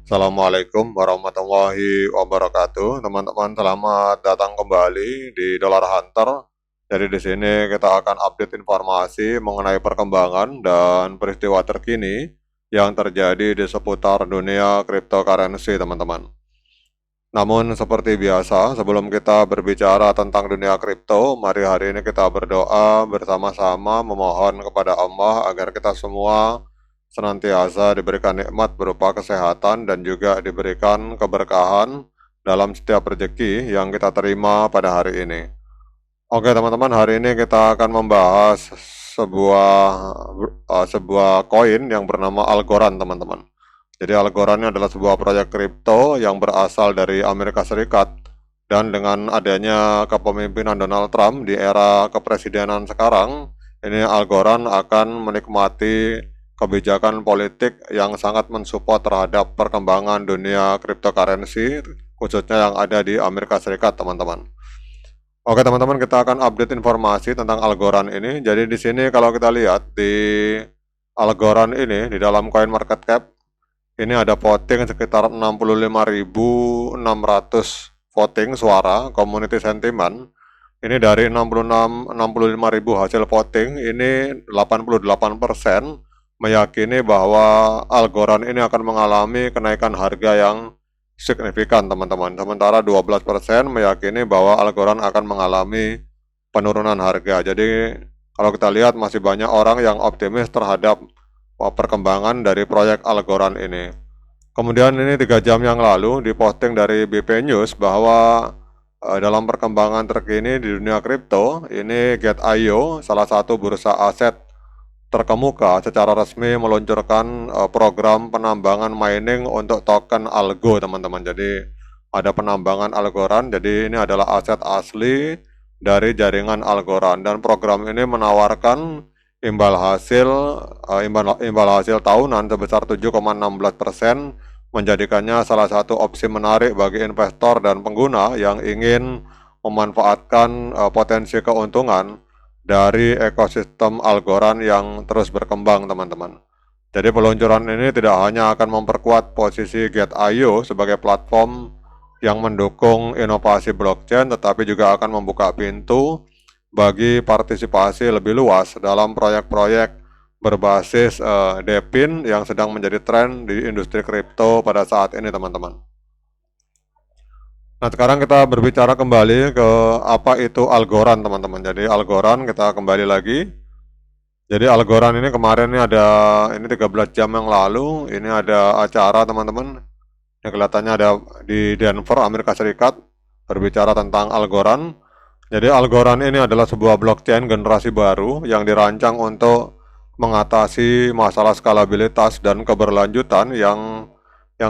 Assalamualaikum warahmatullahi wabarakatuh, teman-teman. Selamat datang kembali di Dollar Hunter. Jadi di sini kita akan update informasi mengenai perkembangan dan peristiwa terkini yang terjadi di seputar dunia cryptocurrency, teman-teman. Namun seperti biasa, sebelum kita berbicara tentang dunia kripto, mari hari ini kita berdoa bersama-sama memohon kepada Allah agar kita semua senantiasa diberikan nikmat berupa kesehatan dan juga diberikan keberkahan dalam setiap rezeki yang kita terima pada hari ini. Oke teman-teman, hari ini kita akan membahas sebuah koin yang bernama Algorand, teman-teman. Jadi Algorand ini adalah sebuah proyek kripto yang berasal dari Amerika Serikat, dan dengan adanya kepemimpinan Donald Trump di era kepresidenan sekarang, ini Algorand akan menikmati kebijakan politik yang sangat mensupport terhadap perkembangan dunia cryptocurrency, khususnya yang ada di Amerika Serikat, teman-teman. Oke teman-teman, kita akan update informasi tentang Algorand ini. Jadi di sini kalau kita lihat di Algorand ini di dalam CoinMarketCap ini ada voting sekitar 65.600 voting suara, community sentiment. Ini dari 65.000 hasil voting, ini 88% meyakini bahwa Algorand ini akan mengalami kenaikan harga yang signifikan, teman-teman. Sementara 12% meyakini bahwa Algorand akan mengalami penurunan harga. Jadi kalau kita lihat masih banyak orang yang optimis terhadap perkembangan dari proyek Algorand ini. Kemudian ini 3 jam yang lalu diposting dari BP News bahwa dalam perkembangan terkini di dunia kripto, ini Get.io, salah satu bursa aset terkemuka, secara resmi meluncurkan program penambangan mining untuk token Algo, teman-teman. Jadi ada penambangan Algorand, jadi ini adalah aset asli dari jaringan Algorand, dan program ini menawarkan imbal hasil tahunan sebesar 7,16%, menjadikannya salah satu opsi menarik bagi investor dan pengguna yang ingin memanfaatkan potensi keuntungan dari ekosistem Algorand yang terus berkembang, teman-teman. Jadi peluncuran ini tidak hanya akan memperkuat posisi Get.io sebagai platform yang mendukung inovasi blockchain, tetapi juga akan membuka pintu bagi partisipasi lebih luas dalam proyek-proyek berbasis DePIN yang sedang menjadi tren di industri kripto pada saat ini, teman-teman. Nah, sekarang kita berbicara kembali ke apa itu Algorand, teman-teman. Jadi Algorand, kita kembali lagi. Jadi Algorand ini kemarin ini 13 jam yang lalu, ini ada acara, teman-teman. Ini kelihatannya ada di Denver, Amerika Serikat, berbicara tentang Algorand. Jadi Algorand ini adalah sebuah blockchain generasi baru yang dirancang untuk mengatasi masalah skalabilitas dan keberlanjutan yang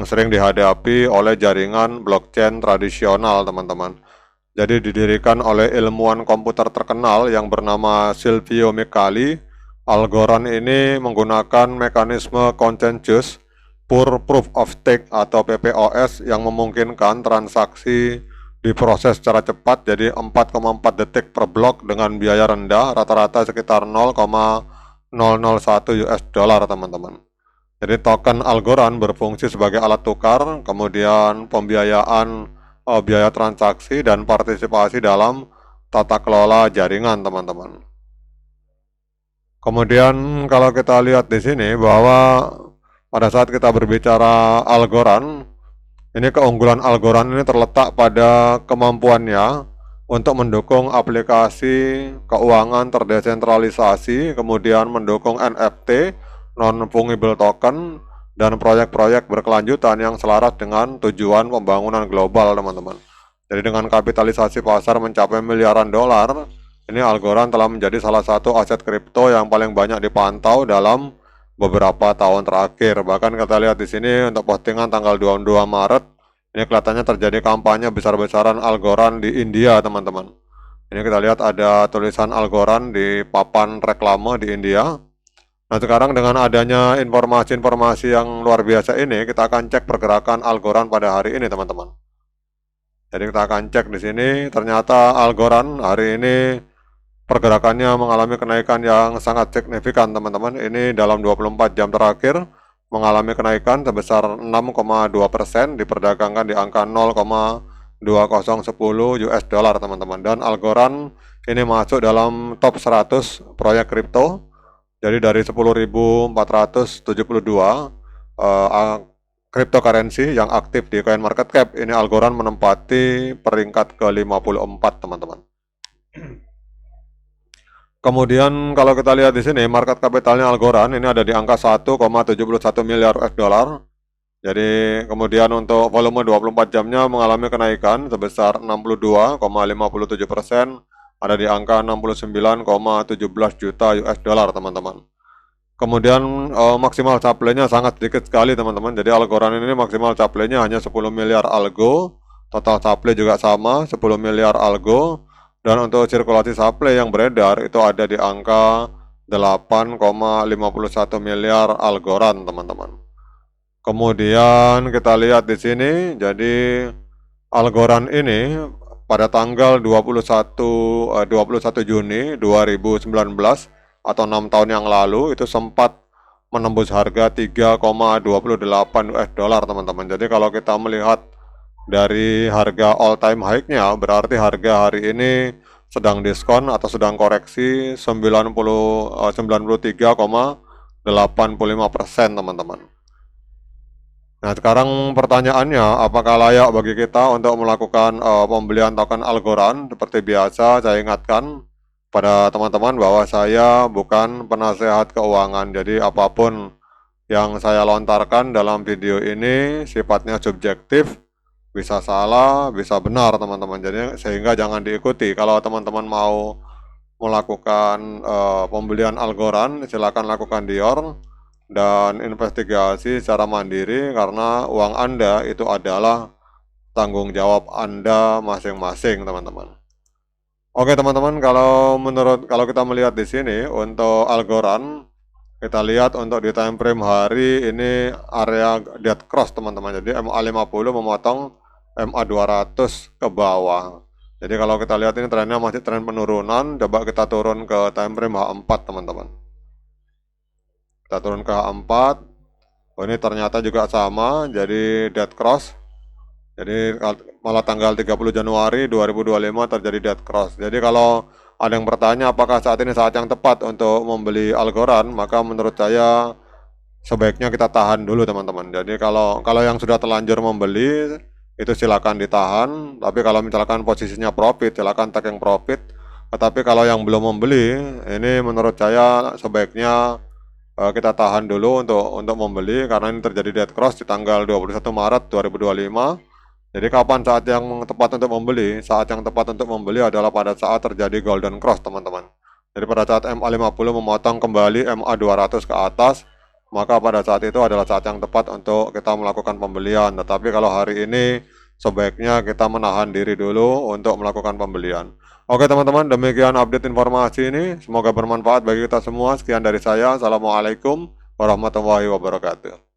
sering dihadapi oleh jaringan blockchain tradisional, teman-teman. Jadi didirikan oleh ilmuwan komputer terkenal yang bernama Silvio Micali. Algorand ini menggunakan mekanisme consensus Pure Proof of Stake atau PPOS yang memungkinkan transaksi diproses secara cepat, jadi 4,4 detik per blok dengan biaya rendah, rata-rata sekitar 0,001 US dollar, teman-teman. Jadi token Algorand berfungsi sebagai alat tukar, kemudian pembiayaan biaya transaksi dan partisipasi dalam tata kelola jaringan, teman-teman. Kemudian kalau kita lihat di sini bahwa pada saat kita berbicara Algorand, ini keunggulan Algorand ini terletak pada kemampuannya untuk mendukung aplikasi keuangan terdesentralisasi, kemudian mendukung NFT, non-fungible token, dan proyek-proyek berkelanjutan yang selaras dengan tujuan pembangunan global, teman-teman. Jadi dengan kapitalisasi pasar mencapai miliaran dolar, ini Algorand telah menjadi salah satu aset kripto yang paling banyak dipantau dalam beberapa tahun terakhir. Bahkan kita lihat di sini untuk postingan tanggal 22 Maret, ini kelihatannya terjadi kampanye besar-besaran Algorand di India, teman-teman. Ini kita lihat ada tulisan Algorand di papan reklame di India. Nah, sekarang dengan adanya informasi-informasi yang luar biasa ini, kita akan cek pergerakan Algorand pada hari ini, teman-teman. Jadi kita akan cek di sini, ternyata Algorand hari ini pergerakannya mengalami kenaikan yang sangat signifikan, teman-teman. Ini dalam 24 jam terakhir mengalami kenaikan sebesar 6,2%, diperdagangkan di angka 0,2010 US dollar teman-teman. Dan Algorand ini masuk dalam top 100 proyek kripto. Jadi dari 10.472 cryptocurrency yang aktif di CoinMarketCap, ini Algorand menempati peringkat ke-54 teman-teman. Kemudian kalau kita lihat di sini market kapitalnya Algorand ini ada di angka 1,71 miliar US dollar. Jadi kemudian untuk volume 24 jamnya mengalami kenaikan sebesar 62,57%, ada di angka 69,17 juta US dollar teman-teman. Kemudian maksimal supply-nya sangat sedikit sekali teman-teman. Jadi Algorand ini maksimal supply-nya hanya 10 miliar algo, total supply juga sama 10 miliar algo. Dan untuk sirkulasi supply yang beredar itu ada di angka 8,51 miliar Algorand teman-teman. Kemudian kita lihat di sini, jadi Algorand ini pada tanggal 21 Juni 2019 atau 6 tahun yang lalu itu sempat menembus harga 3,28 US dollar teman-teman. Jadi kalau kita melihat dari harga all time high-nya, berarti harga hari ini sedang diskon atau sedang koreksi 93,85% teman-teman. Nah sekarang pertanyaannya, apakah layak bagi kita untuk melakukan pembelian token Algorand? Seperti biasa saya ingatkan pada teman-teman bahwa saya bukan penasehat keuangan, jadi apapun yang saya lontarkan dalam video ini sifatnya subjektif, bisa salah, bisa benar teman-teman. Jadi sehingga jangan diikuti. Kalau teman-teman mau melakukan pembelian Algorand, silakan lakukan Dior dan investigasi secara mandiri, karena uang Anda itu adalah tanggung jawab Anda masing-masing teman-teman. Oke teman-teman, kalau kita melihat di sini untuk Algorand, kita lihat untuk di time frame hari ini area dead cross teman-teman. Jadi MA50 memotong MA200 ke bawah. Jadi kalau kita lihat ini trennya masih tren penurunan. Coba kita turun ke time frame H4 teman-teman. Kita turun ke H4. Oh, ini ternyata juga sama, jadi dead cross. Jadi malah tanggal 30 Januari 2025 terjadi dead cross. Jadi kalau ada yang bertanya apakah saat ini saat yang tepat untuk membeli Algorand, maka menurut saya sebaiknya kita tahan dulu teman-teman. Jadi kalau yang sudah terlanjur membeli itu silakan ditahan, tapi kalau misalkan posisinya profit silakan take yang profit. Tetapi kalau yang belum membeli, ini menurut saya sebaiknya kita tahan dulu untuk membeli, karena ini terjadi dead cross di tanggal 21 Maret 2025. Jadi kapan saat yang tepat untuk membeli? Saat yang tepat untuk membeli adalah pada saat terjadi golden cross teman-teman. Jadi pada saat MA50 memotong kembali MA200 ke atas, maka pada saat itu adalah saat yang tepat untuk kita melakukan pembelian. Tetapi kalau hari ini sebaiknya kita menahan diri dulu untuk melakukan pembelian. Oke teman-teman, demikian update informasi ini. Semoga bermanfaat bagi kita semua. Sekian dari saya. Assalamualaikum warahmatullahi wabarakatuh.